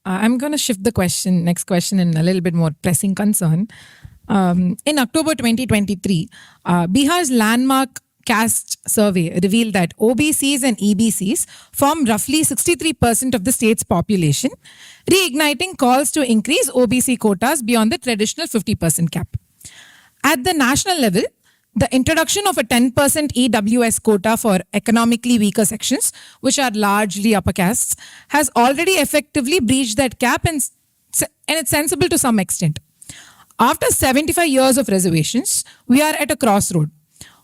I'm going to shift the next question in a little bit more pressing concern. In October 2023, Bihar's landmark caste survey revealed that OBCs and EBCs form roughly 63% of the state's population, reigniting calls to increase OBC quotas beyond the traditional 50% cap. At the national level, the introduction of a 10% EWS quota for economically weaker sections, which are largely upper castes, has already effectively breached that cap, and it's sensible to some extent. After 75 years of reservations, we are at a crossroad.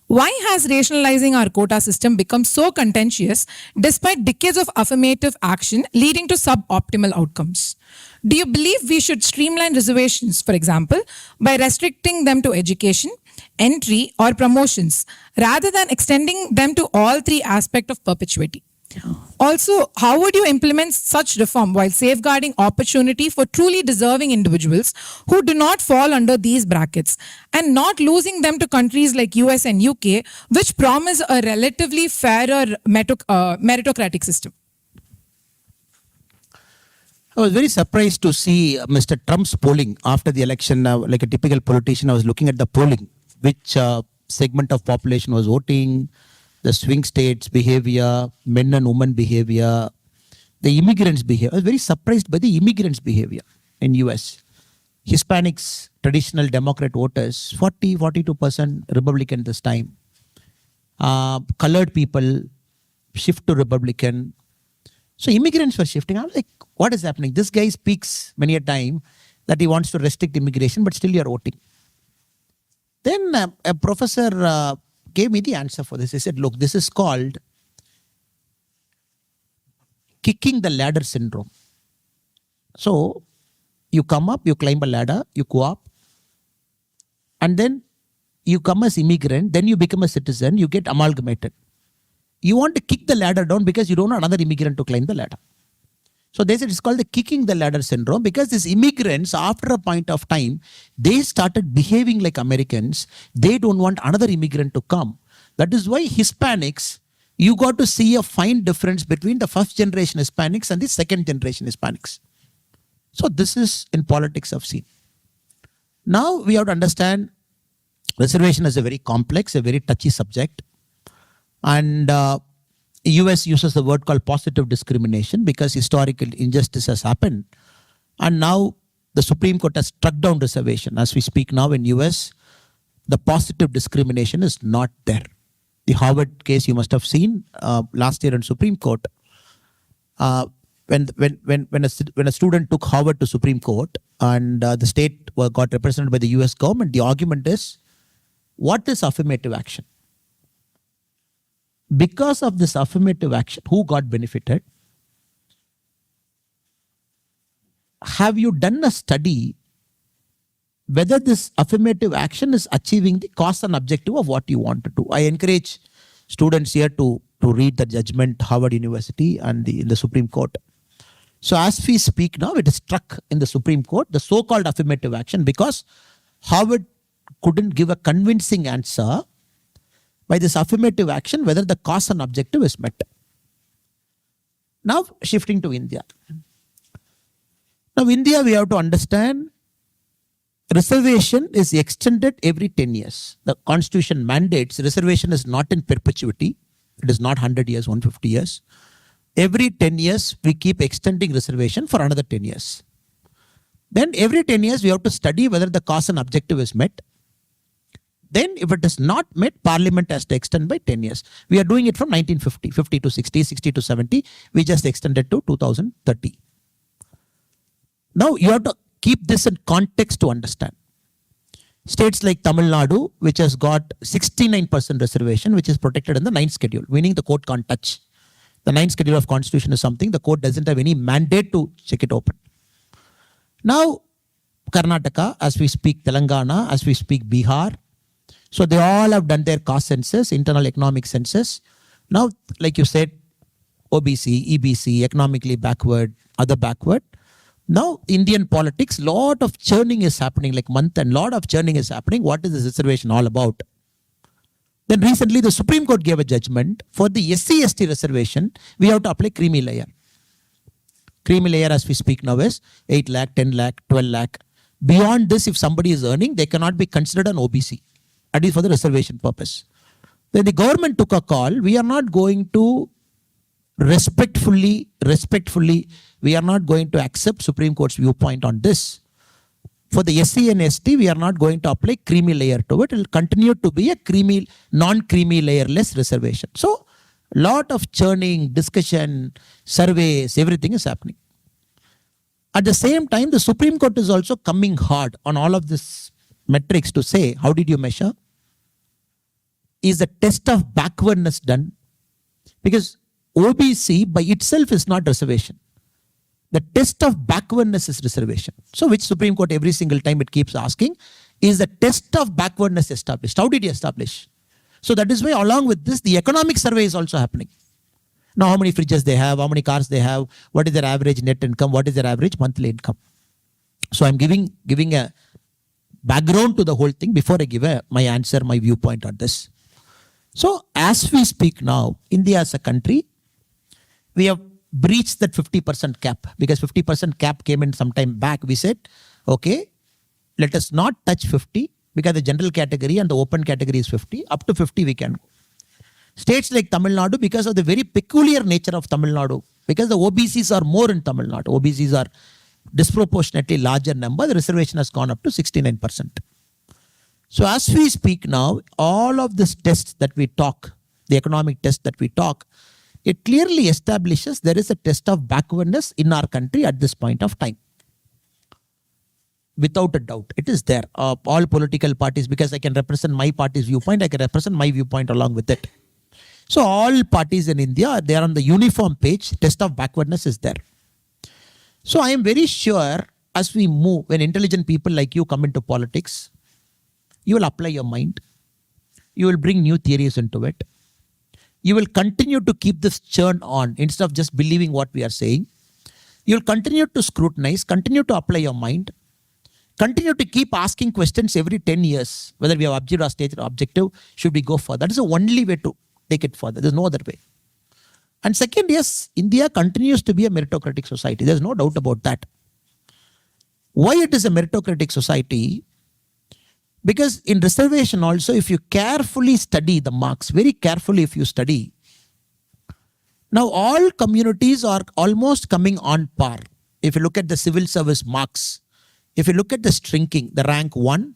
Why has rationalizing our quota system become so contentious despite decades of affirmative action leading to suboptimal outcomes? Do you believe we should streamline reservations, for example, by restricting them to education, entry, or promotions, rather than extending them to all three aspects of perpetuity? Also, how would you implement such reform while safeguarding opportunity for truly deserving individuals who do not fall under these brackets, and not losing them to countries like US and UK, which promise a relatively fairer meritocratic system? I was very surprised to see Mr. Trump's polling after the election. Like a typical politician, I was looking at the polling, which segment of population was voting, the swing states behavior, men and women behavior, the immigrants behavior. I was very surprised by the immigrants behavior in US. Hispanics, traditional Democrat voters, 42% Republican this time. Colored people shift to Republican. So immigrants were shifting. I was like, what is happening? This guy speaks many a time that he wants to restrict immigration, but still you're voting. Then a professor gave me the answer for this. He said, look, this is called kicking the ladder syndrome. So you come up, you climb a ladder, you go up, and then you come as immigrant, then you become a citizen, you get amalgamated. You want to kick the ladder down because you don't want another immigrant to climb the ladder. So they said it's called the kicking the ladder syndrome, because these immigrants, after a point of time, they started behaving like Americans. They don't want another immigrant to come. That is why Hispanics, you got to see a fine difference between the first generation Hispanics and the second generation Hispanics. So this is in politics I've seen. Now we have to understand reservation is a very complex, a very touchy subject. And US uses the word called positive discrimination because historical injustice has happened. And now the Supreme Court has struck down reservation. As we speak now in US, the positive discrimination is not there. The Harvard case you must have seen last year in Supreme Court. When a student took Harvard to Supreme Court and the state got represented by the US government, the argument is, what is affirmative action? Because of this affirmative action, who got benefited? Have you done a study whether this affirmative action is achieving the cause and objective of what you want to do? I encourage students here to read the judgment, Harvard University and in the Supreme Court. So as we speak now, it is struck in the Supreme Court, the so-called affirmative action, because Harvard couldn't give a convincing answer by this affirmative action, whether the cause and objective is met. Now, shifting to India. Now, India, we have to understand, reservation is extended every 10 years. The constitution mandates reservation is not in perpetuity. It is not 100 years, 150 years. Every 10 years, we keep extending reservation for another 10 years. Then every 10 years, we have to study whether the cause and objective is met. Then if it is not met, Parliament has to extend by 10 years. We are doing it from 1950, 50 to 60, 60 to 70. We just extended to 2030. Now you have to keep this in context to understand. States like Tamilnadu, which has got 69% reservation, which is protected in the 9th schedule, meaning the court can't touch. The 9th schedule of constitution is something the court doesn't have any mandate to check it open. Now, Karnataka, as we speak, Telangana, as we speak, Bihar. So they all have done their caste census, internal economic census. Now, like you said, OBC, EBC, economically backward, other backward. Now, Indian politics, lot of churning is happening, like month and lot of churning is happening. What is this reservation all about? Then recently, the Supreme Court gave a judgment for the SC/ST reservation. We have to apply creamy layer. Creamy layer as we speak now is 8 lakh, 10 lakh, 12 lakh. Beyond this, if somebody is earning, they cannot be considered an OBC. At least for the reservation purpose. Then the government took a call. We are not going to respectfully, we are not going to accept Supreme Court's viewpoint on this. For the SC and ST, we are not going to apply creamy layer to it. It will continue to be a creamy, non-creamy layerless reservation. So, lot of churning, discussion, surveys, everything is happening. At the same time, the Supreme Court is also coming hard on all of this metrics to say, how did you measure? Is the test of backwardness done? Because OBC by itself is not reservation. The test of backwardness is reservation. So which Supreme Court every single time it keeps asking, is the test of backwardness established? How did you establish? So that is why along with this, the economic survey is also happening. Now how many fridges they have, how many cars they have, what is their average net income, what is their average monthly income. So I'm giving a background to the whole thing before I give my answer, my viewpoint on this. So as we speak now, India as a country, we have breached that 50% cap, because 50% cap came in some time back. We said, okay, let us not touch 50 because the general category and the open category is 50. Up to 50 we can go. States like Tamilnadu, because of the very peculiar nature of Tamilnadu, because the OBCs are more in Tamilnadu, OBCs are disproportionately larger number, the reservation has gone up to 69%. So as we speak now, all of this tests that we talk, the economic test that we talk, it clearly establishes there is a test of backwardness in our country at this point of time. Without a doubt, it is there. All political parties, because I can represent my party's viewpoint, I can represent my viewpoint along with it. So all parties in India, they are on the uniform page, test of backwardness is there. So I am very sure as we move, when intelligent people like you come into politics, you will apply your mind. You will bring new theories into it. You will continue to keep this churn on instead of just believing what we are saying. You will continue to scrutinize, continue to apply your mind, continue to keep asking questions every 10 years, whether we have objective or stated objective, should we go further? That is the only way to take it further. There's no other way. And second, yes, India continues to be a meritocratic society. There's no doubt about that. Why it is a meritocratic society? Because in reservation also, if you carefully study the marks, very carefully if you study, now all communities are almost coming on par. If you look at the civil service marks, if you look at the shrinking, the rank 1,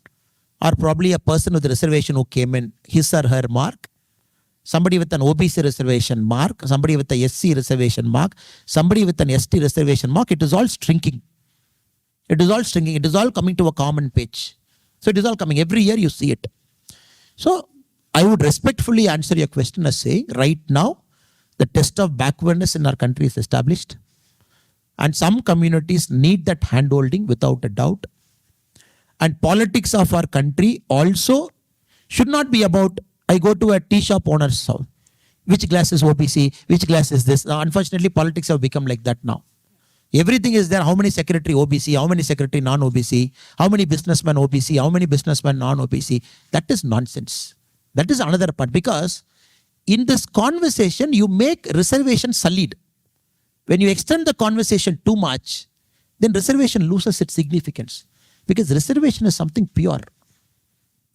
or probably a person with a reservation who came in, his or her mark, somebody with an OBC reservation mark, somebody with a SC reservation mark, somebody with an ST reservation mark, it is all shrinking. It is all shrinking. It is all coming to a common page. So it is all coming. Every year you see it. So I would respectfully answer your question as saying, right now, the test of backwardness in our country is established. And some communities need that handholding without a doubt. And politics of our country also should not be about, I go to a tea shop owner's house. Which glass is OBC? Which glass is this? Now, unfortunately, politics have become like that now. Everything is there. How many secretary OBC? How many secretary non-OBC? How many businessmen OBC? How many businessmen non-OBC? That is nonsense. That is another part. Because in this conversation, you make reservation solid. When you extend the conversation too much, then reservation loses its significance. Because reservation is something pure.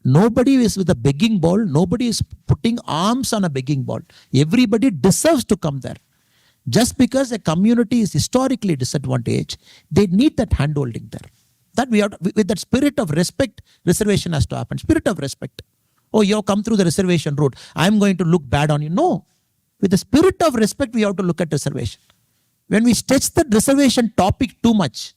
Nobody is with a begging bowl. Nobody is putting arms on a begging bowl. Everybody deserves to come there. Just because a community is historically disadvantaged, they need that handholding there. That we have to, with that spirit of respect, reservation has to happen. Spirit of respect. Oh, you have come through the reservation route. I'm going to look bad on you. No. With the spirit of respect, we have to look at reservation. When we stretch the reservation topic too much,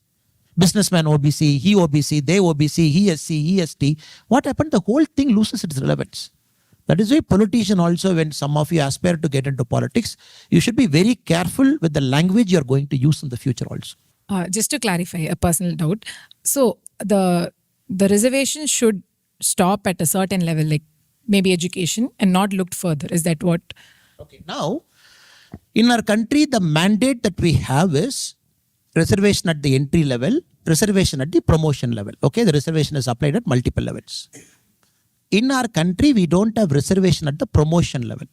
businessman OBC, he OBC, they OBC, he SC, he ST, what happened? The whole thing loses its relevance. That is why politician also, when some of you aspire to get into politics, you should be very careful with the language you're going to use in the future also. Just to clarify a personal doubt. So the reservation should stop at a certain level, like maybe education, and not looked further. Is that what? Okay. Now, in our country, the mandate that we have is reservation at the entry level, reservation at the promotion level. Okay, the reservation is applied at multiple levels. In our country, we don't have reservation at the promotion level.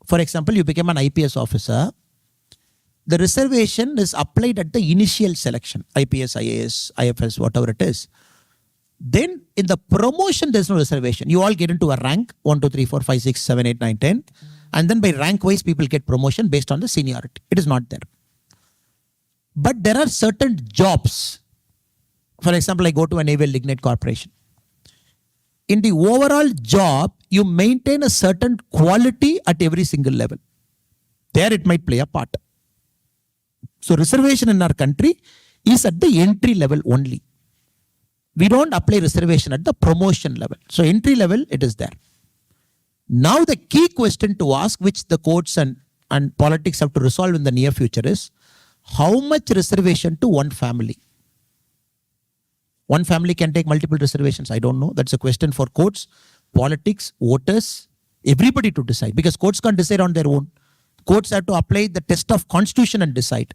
For example, you became an IPS officer. the reservation is applied at the initial selection, IPS, IAS, IFS, whatever it is. Then in the promotion, there's no reservation. You all get into a rank, 1, 2, 3, 4, 5, 6, 7, 8, 9, 10. And then by rank wise, people get promotion based on the seniority. It is not there. But there are certain jobs. For example, I go to a naval lignite corporation. In the overall job, you maintain a certain quality at every single level. There it might play a part. So reservation in our country is at the entry level only. We don't apply reservation at the promotion level. So entry level, it is there. Now the key question to ask, which the courts and politics have to resolve in the near future is, how much reservation to one family? One family can take multiple reservations. I don't know. That's a question for courts, politics, voters, everybody to decide. Because courts can't decide on their own. Courts have to apply the test of constitution and decide.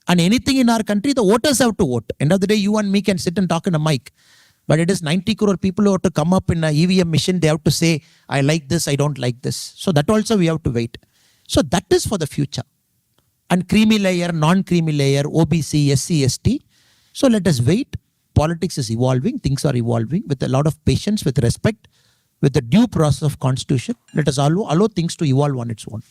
And anything in our country, the voters have to vote. End of the day, you and me can sit and talk in a mic. But it is 90 crore people who have to come up in an EVM machine. They have to say, I like this, I don't like this. So that also we have to wait. So that is for the future. And creamy layer, non-creamy layer, OBC, SC, ST. So let us wait. Politics is evolving. Things are evolving with a lot of patience, with respect, with the due process of constitution. Let us allow things to evolve on its own.